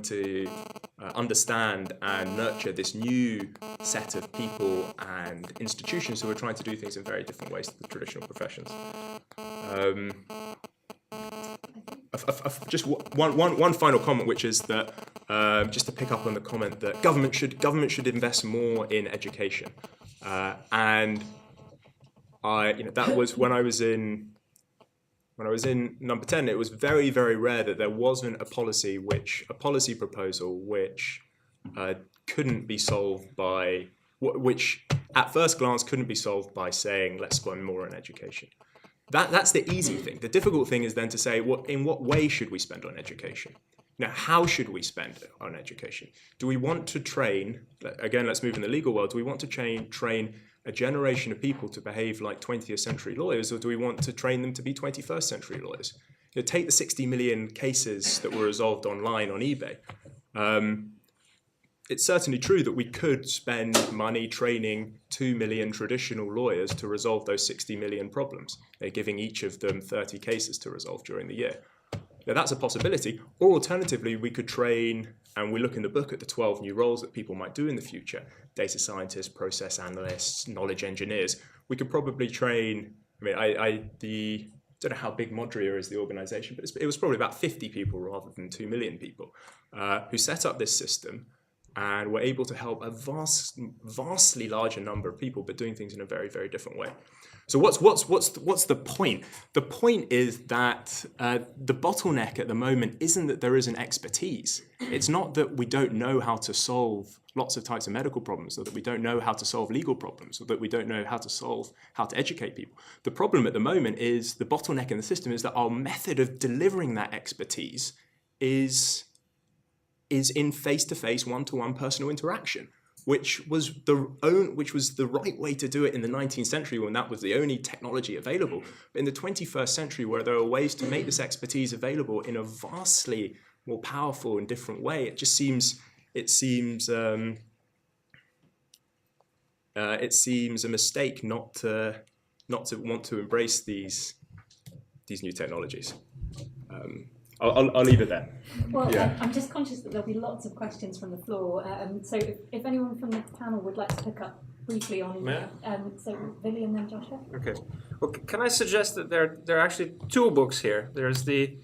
to understand and nurture this new set of people and institutions who are trying to do things in very different ways to the traditional professions. Just one final comment, which is that just to pick up on the comment that government should invest more in education, and that was when I was in number 10. It was very, very rare that there wasn't a policy proposal which couldn't be solved by which at first glance couldn't be solved by saying let's spend more on education. That's the easy thing. The difficult thing is then to say, in what way should we spend on education? Now, how should we spend on education? Do we want to train, again, let's move in the legal world, do we want to train a generation of people to behave like 20th century lawyers, or do we want to train them to be 21st century lawyers? Take the 60 million cases that were resolved online on eBay. It's certainly true that we could spend money training 2 million traditional lawyers to resolve those 60 million problems. They're giving each of them 30 cases to resolve during the year. Now, that's a possibility. Or alternatively, we could train, and we look in the book at the 12 new roles that people might do in the future: data scientists, process analysts, knowledge engineers. We could probably train, I don't know how big Modria is, the organization, but it was probably about 50 people rather than 2 million people who set up this system and were able to help a vastly larger number of people, but doing things in a very, very different way. So what's the point? The point is that the bottleneck at the moment isn't that there isn't expertise. It's not that we don't know how to solve lots of types of medical problems, or that we don't know how to solve legal problems, or that we don't know how to educate people. The problem at the moment is the bottleneck in the system is that our method of delivering that expertise is in face-to-face, one-to-one personal interaction, which was the right way to do it in the 19th century when that was the only technology available. But in the 21st century, where there are ways to make this expertise available in a vastly more powerful and different way, it seems a mistake not to want to embrace these new technologies. I'll leave it there. Well, yeah. I'm just conscious that there'll be lots of questions from the floor. So if anyone from the panel would like to pick up briefly on, so Vili and then Joshua. Okay. Well, can I suggest that there are actually two books here? There's the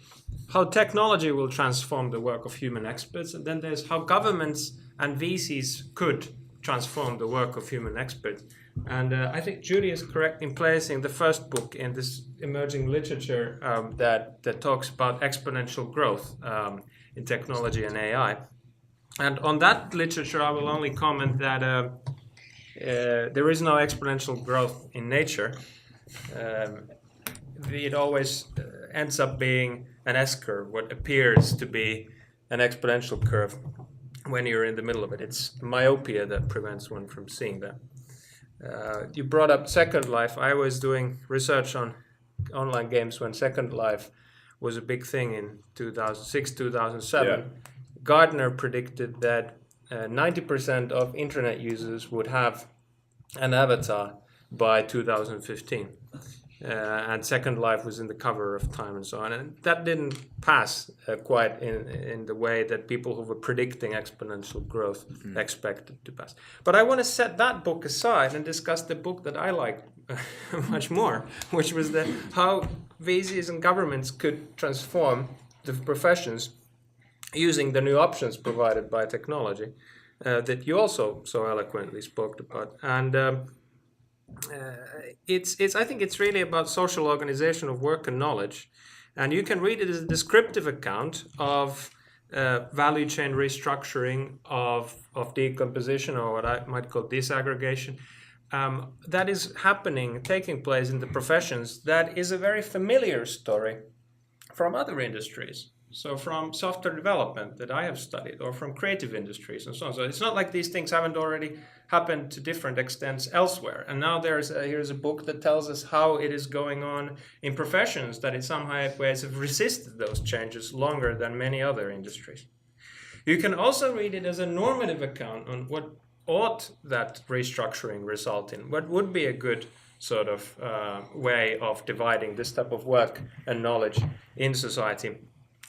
How Technology Will Transform the Work of Human Experts, and then there's How Governments and VCs Could Transform the Work of Human Experts. And I think Judy is correct in placing the first book in this emerging literature that talks about exponential growth in technology and AI. And on that literature, I will only comment that there is no exponential growth in nature. It always ends up being an S-curve, what appears to be an exponential curve when you're in the middle of it. It's myopia that prevents one from seeing that. You brought up Second Life. I was doing research on online games when Second Life was a big thing in 2006, 2007. Yeah. Gartner predicted that 90% of internet users would have an avatar by 2015. And Second Life was in the cover of Time and so on. And that didn't pass quite in the way that people who were predicting exponential growth expected to pass. But I want to set that book aside and discuss the book that I like much more, which was how VCs and governments could transform the professions using the new options provided by technology that you also so eloquently spoke about. And I think it's really about social organization of work and knowledge, and you can read it as a descriptive account of value chain restructuring of decomposition, or what I might call disaggregation, that is taking place in the professions, that is a very familiar story from other industries. So from software development that I have studied, or from creative industries and so on. So it's not like these things haven't already happened to different extents elsewhere. And now here's a book that tells us how it is going on in professions that in some ways have resisted those changes longer than many other industries. You can also read it as a normative account on what ought that restructuring result in, what would be a good sort of way of dividing this type of work and knowledge in society.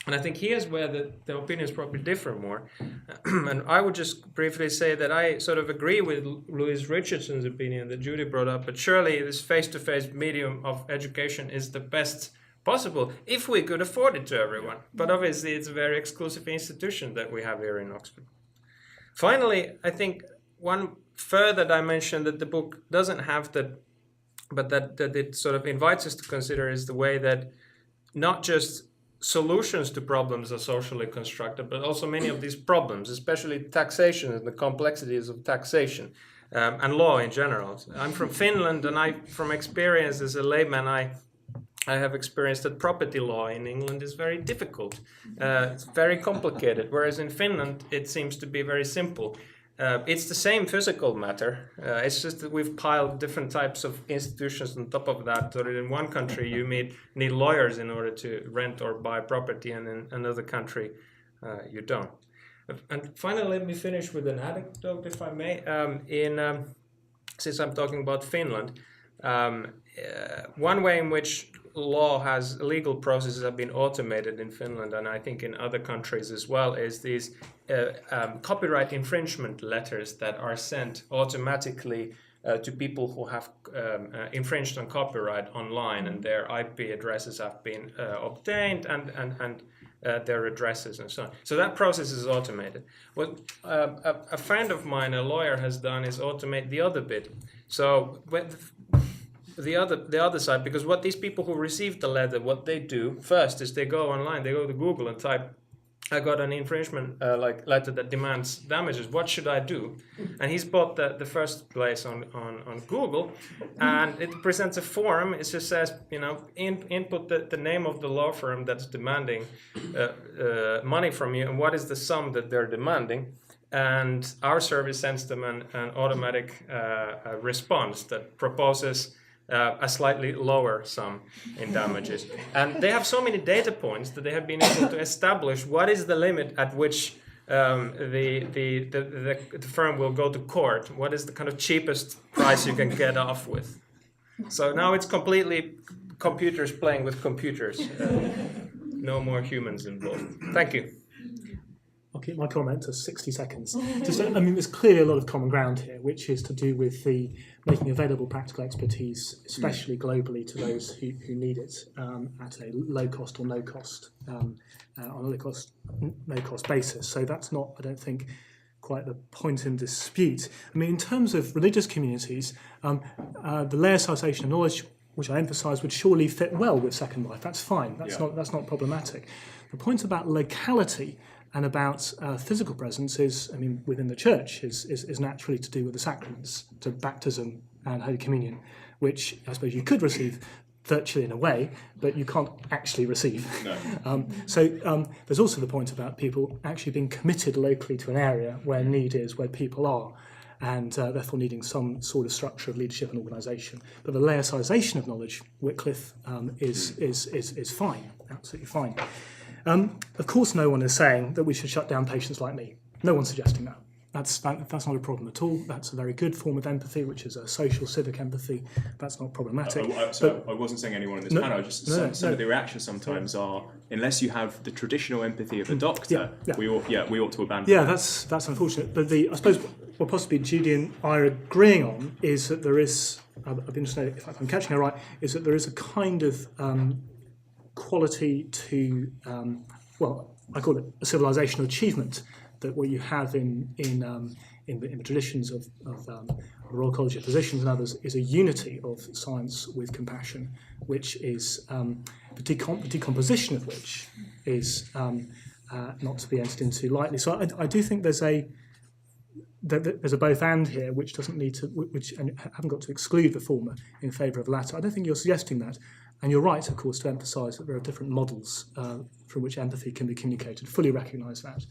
And I think here's where the opinions probably differ more. And I would just briefly say that I sort of agree with Louise Richardson's opinion that Judy brought up, but surely this face-to-face medium of education is the best possible if we could afford it to everyone. But obviously it's a very exclusive institution that we have here in Oxford. Finally, I think one further dimension that the book doesn't have but that it sort of invites us to consider is the way that not just solutions to problems are socially constructed, but also many of these problems, especially taxation and the complexities of taxation and law in general. I'm from Finland, and from experience as a layman, I have experienced that property law in England is very difficult. It's very complicated, whereas in Finland it seems to be very simple. It's the same physical matter. It's just that we've piled different types of institutions on top of that. So that in one country you need lawyers in order to rent or buy property, and in another country you don't. And finally, let me finish with an anecdote, if I may. Since I'm talking about Finland, one way in which legal processes have been automated in Finland, and I think in other countries as well, is these copyright infringement letters that are sent automatically to people who have infringed on copyright online, and their IP addresses have been obtained, and their addresses and so on. So that process is automated. What a friend of mine, a lawyer, has done is automate the other bit. So the other side, because what these people who receive the letter, what they do first is they go online, they go to Google and type, I got an infringement letter that demands damages, what should I do? And he's bought the first place on Google, and it presents a form. It just says, input the name of the law firm that's demanding money from you, and what is the sum that they're demanding. And our service sends them an automatic response that proposes a slightly lower sum in damages. And they have so many data points that they have been able to establish what is the limit at which the firm will go to court, what is the kind of cheapest price you can get off with. So now it's completely computers playing with computers. No more humans involved. Thank you. I'll keep my comment to 60 seconds. There's clearly a lot of common ground here, which is to do with the making available practical expertise, especially globally, to those who need it at a low cost or no cost, on a no cost basis. So that's not, I don't think, quite the point in dispute. In terms of religious communities, the laicization of knowledge, which I emphasise, would surely fit well with Second Life. That's fine. That's not problematic. The point about locality and about physical presence is, within the church, is naturally to do with the sacraments, to baptism and Holy Communion, which I suppose you could receive virtually in a way, but you can't actually receive. No. So there's also the point about people actually being committed locally to an area where need is, where people are, and therefore needing some sort of structure of leadership and organisation. But the laicization of knowledge, Wycliffe, is fine, absolutely fine. Of course, no one is saying that we should shut down patients like me. No one's suggesting that. That's not a problem at all. That's a very good form of empathy, which is a social, civic empathy. That's not problematic. I wasn't saying anyone in this panel. Some of the reactions sometimes are, unless you have the traditional empathy of a doctor, we ought to abandon. Yeah, that's unfortunate. But I suppose what possibly Judy and I are agreeing on is that there is. I've been interested if I'm catching her right. Is that there is a kind of quality to, I call it a civilizational achievement, that what you have in the traditions of the Royal College of Physicians and others is a unity of science with compassion, which is the decomposition of which is not to be entered into lightly. So I do think there's a both and here, which doesn't need to, and haven't got to exclude the former in favour of the latter. I don't think you're suggesting that, and you're right, of course, to emphasise that there are different models from which empathy can be communicated. Fully recognise that,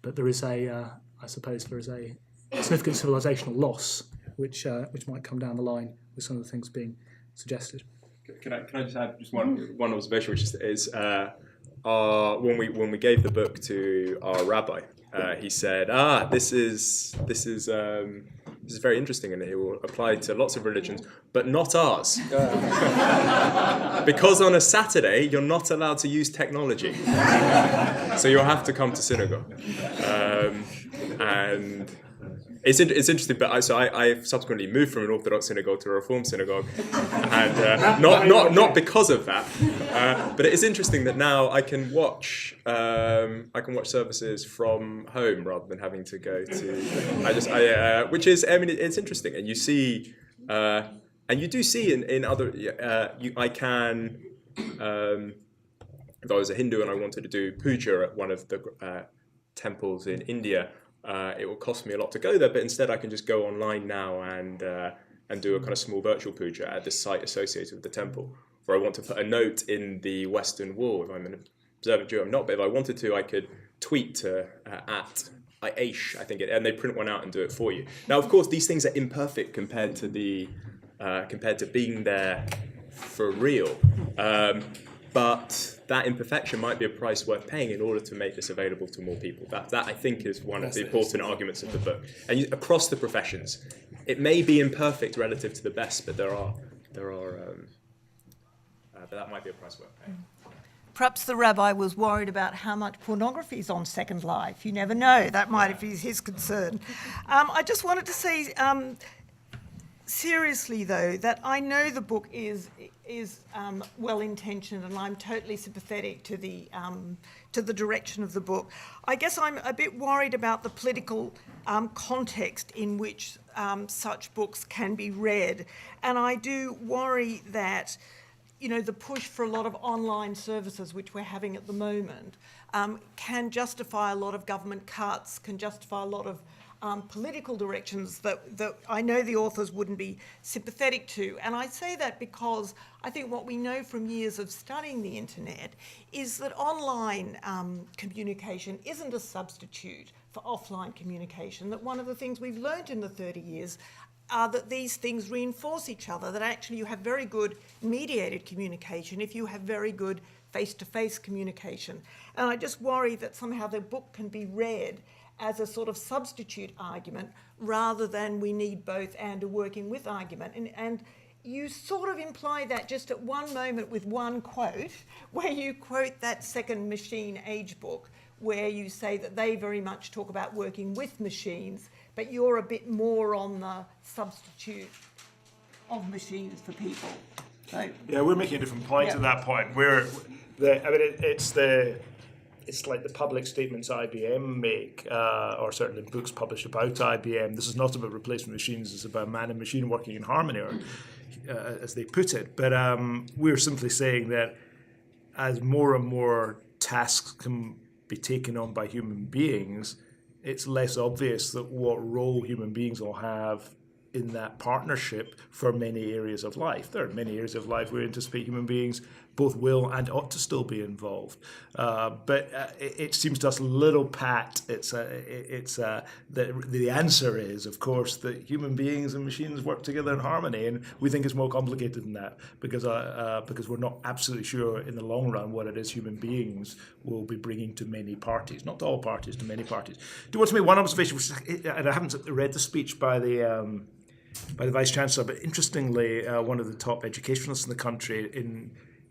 but there is I suppose there is a significant civilisational loss which might come down the line with some of the things being suggested. Can I just add just one observation, which is when we gave the book to our rabbi, he said, this is very interesting, and it will apply to lots of religions, but not ours. Because on a Saturday, you're not allowed to use technology. So you'll have to come to synagogue. And it's interesting, but I subsequently moved from an Orthodox synagogue to a Reformed synagogue, and not because of that, but it is interesting that now I can watch services from home rather than having to go to. Which is, I mean, it's interesting, and you see, and you do see in other. I can. If I was a Hindu and I wanted to do puja at one of the temples in India. It will cost me a lot to go there, but instead I can just go online now and do a kind of small virtual puja at this site associated with the temple. Or I want to put a note in the Western Wall. If I'm an observant Jew, I'm not, but if I wanted to, I could tweet to at Aish, I think, and they print one out and do it for you. Now, of course, these things are imperfect compared to being there for real. But that imperfection might be a price worth paying in order to make this available to more people. That I think is one of the important arguments of the book. And across the professions, it may be imperfect relative to the best, but but that might be a price worth paying. Perhaps the rabbi was worried about how much pornography is on Second Life. You never know. That might be his concern. I just wanted to say, seriously though, that I know the book is well-intentioned, and I'm totally sympathetic to the direction of the book. I guess I'm a bit worried about the political context in which such books can be read, and I do worry that, the push for a lot of online services, which we're having at the moment, can justify a lot of government cuts, can justify a lot of political directions that I know the authors wouldn't be sympathetic to. And I say that because I think what we know from years of studying the internet is that online communication isn't a substitute for offline communication, that one of the things we've learned in the 30 years are that these things reinforce each other, that actually you have very good mediated communication if you have very good face-to-face communication. And I just worry that somehow the book can be read as a sort of substitute argument rather than we need both and a working with argument. And you sort of imply that just at one moment with one quote, where you quote that Second Machine Age book, where you say that they very much talk about working with machines, but you're a bit more on the substitute of machines for people. So, yeah, we're making a different point at that point. It's like the public statements IBM make, or certainly books published about IBM. This is not about replacement machines, it's about man and machine working in harmony, or as they put it. But we're simply saying that as more and more tasks can be taken on by human beings, it's less obvious that what role human beings will have in that partnership for many areas of life. There are many areas of life where we anticipate human beings both will and ought to still be involved. But it seems to us a little pat. The answer is, of course, that human beings and machines work together in harmony, and we think it's more complicated than that because we're not absolutely sure in the long run what it is human beings will be bringing to many parties, not to all parties, to many parties. Do you want to make one observation? And I haven't read the speech by the Vice-Chancellor, but interestingly, one of the top educationalists in the country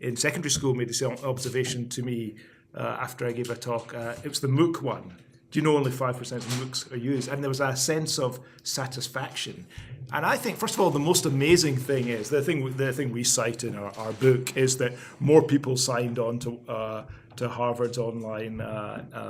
in secondary school made this observation to me after I gave a talk. It was the MOOC one, Do you know only 5% of MOOCs are used? And there was a sense of satisfaction. And I think, first of all, the most amazing thing is, the thing we cite in our book is that more people signed on to Harvard's online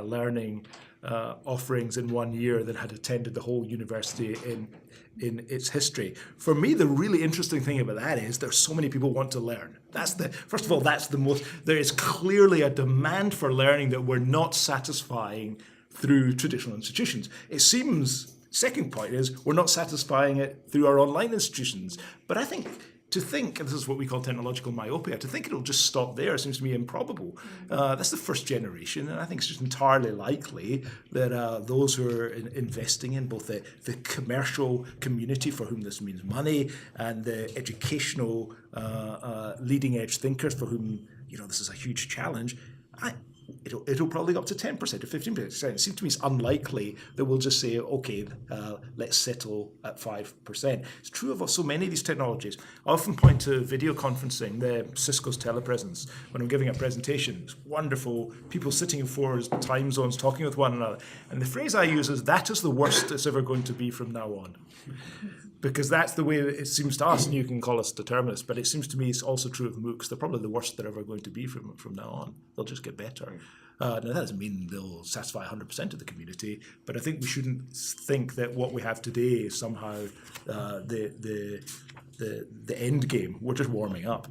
learning offerings in 1 year than had attended the whole university in its history. For me, the really interesting thing about that is there's so many people want to learn. First of all, there is clearly a demand for learning that we're not satisfying through traditional institutions. It seems, second point is, we're not satisfying it through our online institutions. But I think, and this is what we call technological myopia, to think it'll just stop there seems to me improbable. That's the first generation, and I think it's just entirely likely that those who are investing in both the commercial community for whom this means money and the educational leading edge thinkers for whom this is a huge challenge, it'll probably go up to 10% or 15%. It seems to me it's unlikely that we'll just say, okay, let's settle at 5%. It's true of so many of these technologies. I often point to video conferencing, Cisco's telepresence. When I'm giving a presentation, it's wonderful, people sitting in 4 time zones talking with one another. And the phrase I use is, that is the worst it's ever going to be from now on. Because that's the way it seems to us, and you can call us determinists, but it seems to me it's also true of MOOCs. They're probably the worst they're ever going to be from now on. They'll just get better. Now, that doesn't mean they'll satisfy 100% of the community, but I think we shouldn't think that what we have today is somehow the end game. We're just warming up.